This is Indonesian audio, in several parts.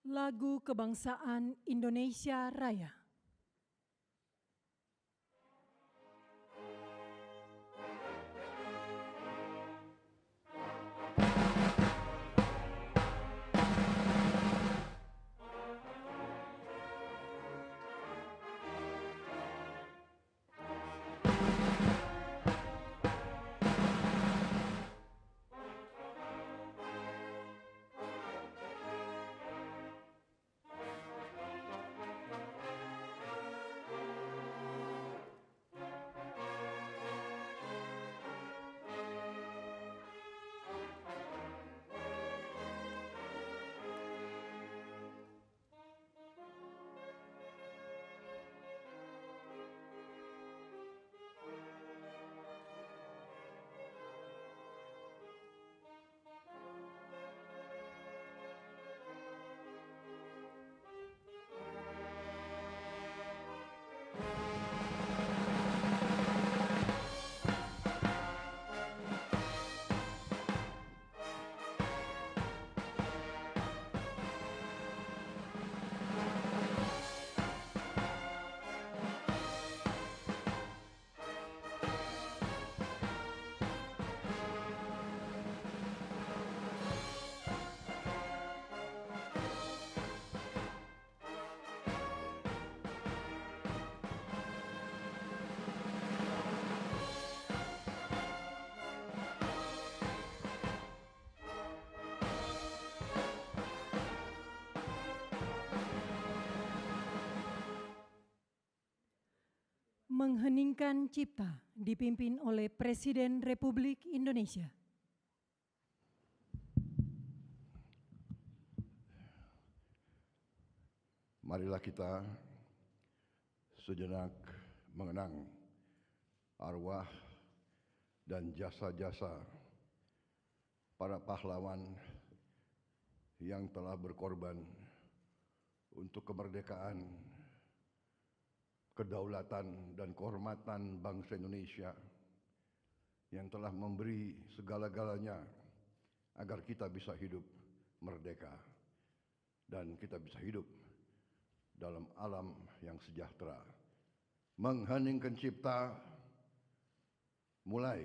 Lagu Kebangsaan Indonesia Raya. Mengheningkan Cipta dipimpin oleh Presiden Republik Indonesia. Marilah kita sejenak mengenang arwah dan jasa-jasa para pahlawan yang telah berkorban untuk kemerdekaan, kedaulatan dan kehormatan bangsa Indonesia, yang telah memberi segala-galanya agar kita bisa hidup merdeka dan kita bisa hidup dalam alam yang sejahtera. Mengheningkan Cipta, mulai.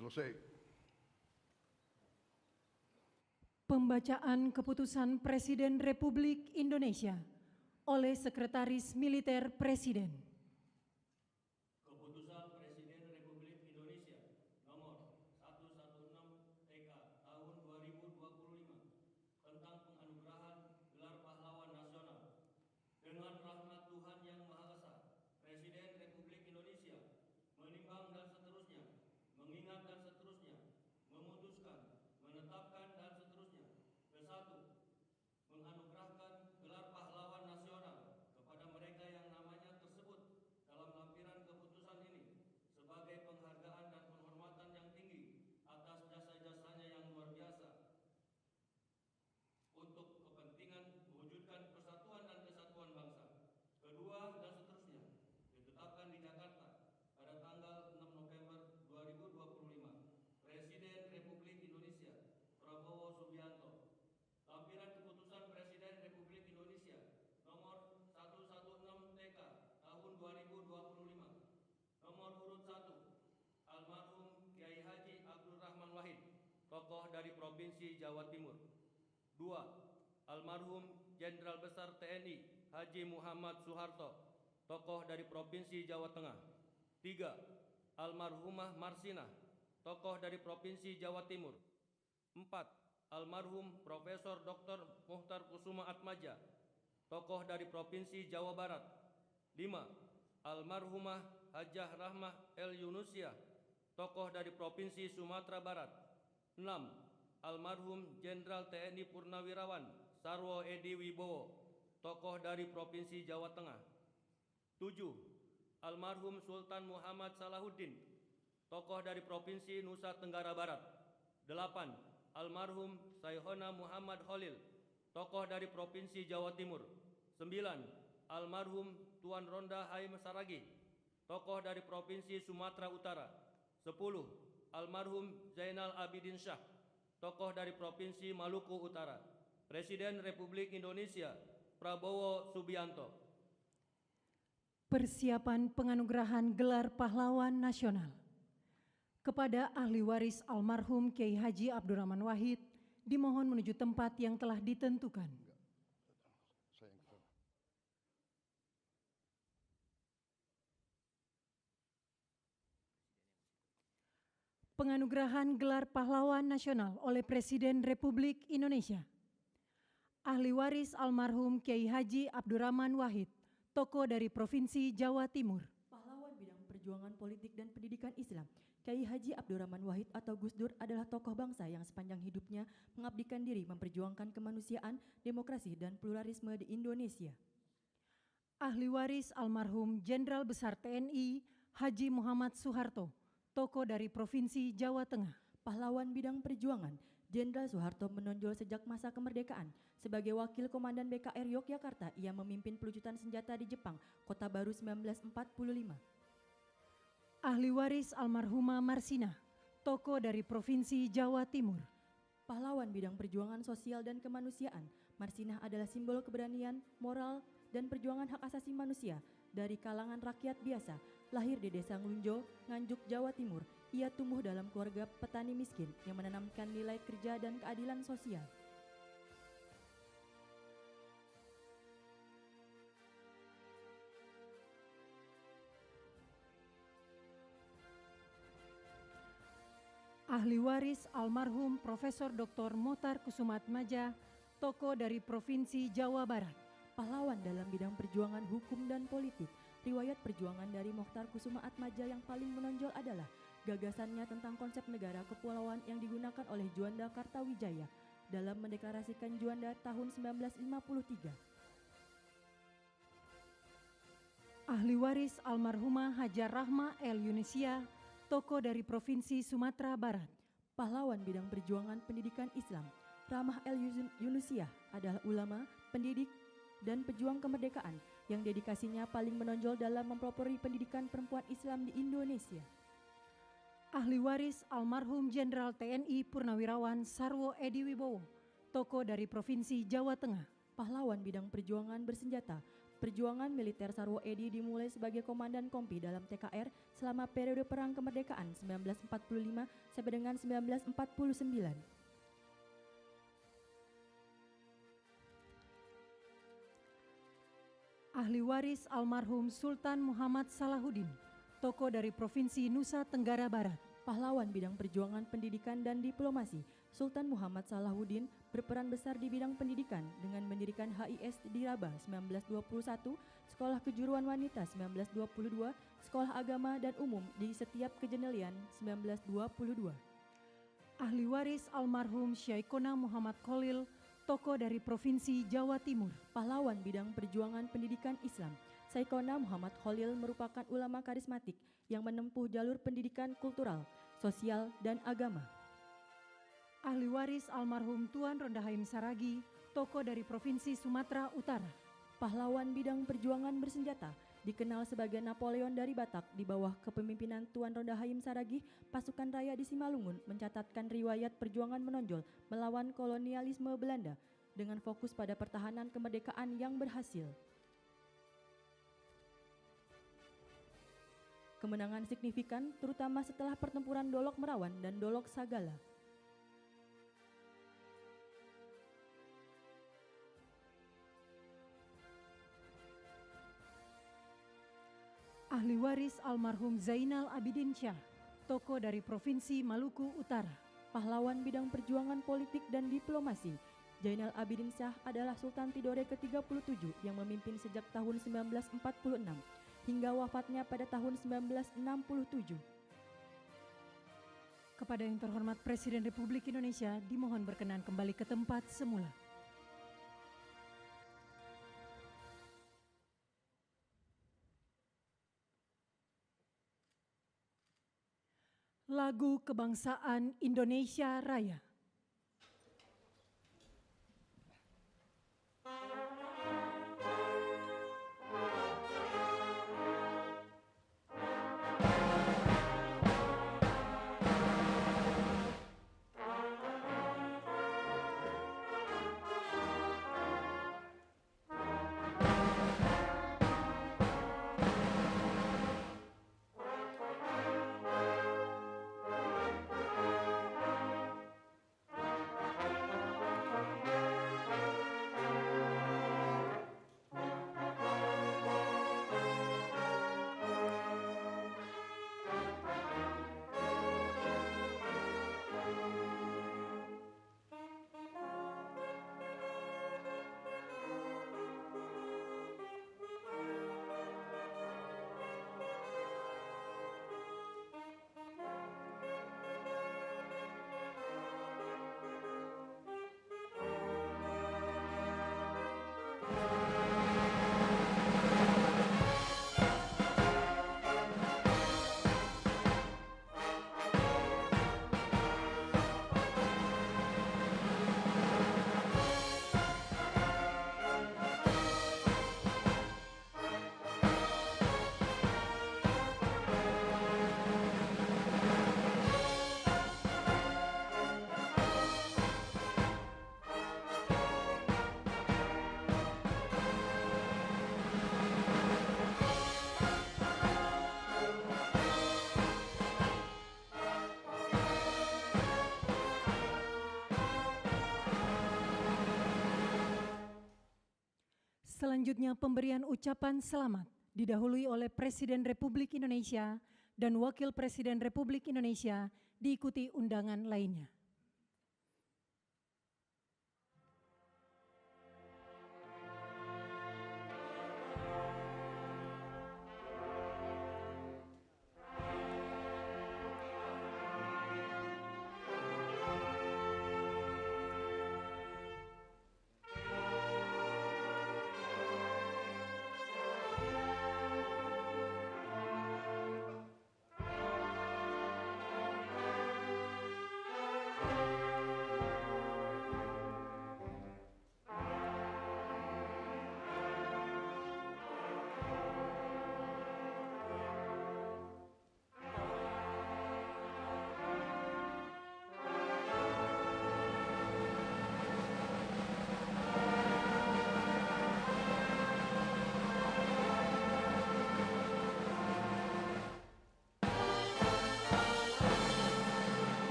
Selesai. Pembacaan Keputusan Presiden Republik Indonesia oleh Sekretaris Militer Presiden. Keputusan Presiden Republik Indonesia nomor 116 TK tahun 2025 tentang penganugerahan gelar pahlawan nasional. Dengan rahmat Tuhan Yang Maha Esa, Presiden Republik tokoh dari Provinsi Jawa Timur. 2. Almarhum Jenderal Besar TNI Haji Muhammad Soeharto, tokoh dari Provinsi Jawa Tengah. 3. Almarhumah Marsinah, tokoh dari Provinsi Jawa Timur. 4. Almarhum Profesor Dr. Muhtar Kusuma Atmaja, tokoh dari Provinsi Jawa Barat. 5. Almarhumah Hajah Rahmah El Yunusia, tokoh dari Provinsi Sumatera Barat. 6. Almarhum Jenderal TNI Purnawirawan Sarwo Edi Wibowo, tokoh dari Provinsi Jawa Tengah. 7. Almarhum Sultan Muhammad Salahuddin, tokoh dari Provinsi Nusa Tenggara Barat. 8. Almarhum Sayhona Muhammad Khalil, tokoh dari Provinsi Jawa Timur. 9. Almarhum Tuan Ronda Haim Saragih, tokoh dari Provinsi Sumatera Utara. 10. Almarhum Zainal Abidin Shah, tokoh dari Provinsi Maluku Utara. Presiden Republik Indonesia Prabowo Subianto. Persiapan penganugerahan gelar pahlawan nasional kepada ahli waris almarhum Kiai Haji Abdurrahman Wahid dimohon menuju tempat yang telah ditentukan. Saya yang kesana. Penganugerahan gelar pahlawan nasional oleh Presiden Republik Indonesia. Ahli waris almarhum Kiai Haji Abdurrahman Wahid, tokoh dari Provinsi Jawa Timur. Pahlawan bidang perjuangan politik dan pendidikan Islam, Kiai Haji Abdurrahman Wahid atau Gus Dur adalah tokoh bangsa yang sepanjang hidupnya mengabdikan diri memperjuangkan kemanusiaan, demokrasi, dan pluralisme di Indonesia. Ahli waris almarhum Jenderal Besar TNI Haji Muhammad Soeharto, tokoh dari Provinsi Jawa Tengah. Pahlawan bidang perjuangan, Jenderal Soeharto menonjol sejak masa kemerdekaan. Sebagai wakil komandan BKR Yogyakarta, ia memimpin pelucutan senjata di Jepang, Kota Baru 1945. Ahli waris almarhumah Marsinah, tokoh dari Provinsi Jawa Timur. Pahlawan bidang perjuangan sosial dan kemanusiaan, Marsinah adalah simbol keberanian, moral, dan perjuangan hak asasi manusia dari kalangan rakyat biasa. Lahir di Desa Nglunjo, Nganjuk, Jawa Timur, ia tumbuh dalam keluarga petani miskin yang menanamkan nilai kerja dan keadilan sosial. Ahli waris almarhum Profesor Dr. Muhtar Kusuma Atmaja, tokoh dari Provinsi Jawa Barat. Pahlawan dalam bidang perjuangan hukum dan politik, riwayat perjuangan dari Muhtar Kusuma Atmaja yang paling menonjol adalah gagasannya tentang konsep negara kepulauan yang digunakan oleh Juanda Kartawijaya dalam mendeklarasikan Juanda tahun 1954. Ahli waris almarhumah Hajar Rahmah El Yunusia, tokoh dari Provinsi Sumatera Barat. Pahlawan bidang perjuangan pendidikan Islam, Rahmah El Yunusia adalah ulama, pendidik, dan pejuang kemerdekaan yang dedikasinya paling menonjol dalam mempelopori pendidikan perempuan Islam di Indonesia. Ahli waris almarhum Jenderal TNI Purnawirawan Sarwo Edi Wibowo, tokoh dari Provinsi Jawa Tengah. Pahlawan bidang perjuangan bersenjata, perjuangan militer Sarwo Edi dimulai sebagai komandan kompi dalam TKR selama periode Perang Kemerdekaan 1945 sampai dengan 1949. Ahli waris almarhum Sultan Muhammad Salahuddin, tokoh dari Provinsi Nusa Tenggara Barat. Pahlawan bidang perjuangan pendidikan dan diplomasi, Sultan Muhammad Salahuddin berperan besar di bidang pendidikan dengan mendirikan HIS di Rabah 1921, Sekolah Kejuruan Wanita 1922, Sekolah Agama dan Umum di setiap Kejenelian 1922. Ahli waris almarhum Syekhona Muhammad Khalil, tokoh dari Provinsi Jawa Timur. Pahlawan bidang perjuangan pendidikan Islam, Syekhona Muhammad Khalil merupakan ulama karismatik yang menempuh jalur pendidikan kultural, sosial, dan agama. Ahli waris almarhum Tuan Ronda Haim Saragih, tokoh dari Provinsi Sumatera Utara. Pahlawan bidang perjuangan bersenjata, dikenal sebagai Napoleon dari Batak di bawah kepemimpinan Tuan Ronda Haim Saragih, pasukan raya di Simalungun mencatatkan riwayat perjuangan menonjol melawan kolonialisme Belanda dengan fokus pada pertahanan kemerdekaan yang berhasil. Kemenangan signifikan terutama setelah pertempuran Dolok Merawan dan Dolok Sagala. Ahli waris almarhum Zainal Abidin Syah, tokoh dari Provinsi Maluku Utara. Pahlawan bidang perjuangan politik dan diplomasi, Zainal Abidin Syah adalah Sultan Tidore ke-37 yang memimpin sejak tahun 1946 hingga wafatnya pada tahun 1967. Kepada yang terhormat Presiden Republik Indonesia dimohon berkenan kembali ke tempat semula. Lagu Kebangsaan Indonesia Raya. Selanjutnya pemberian ucapan selamat didahului oleh Presiden Republik Indonesia dan Wakil Presiden Republik Indonesia diikuti undangan lainnya.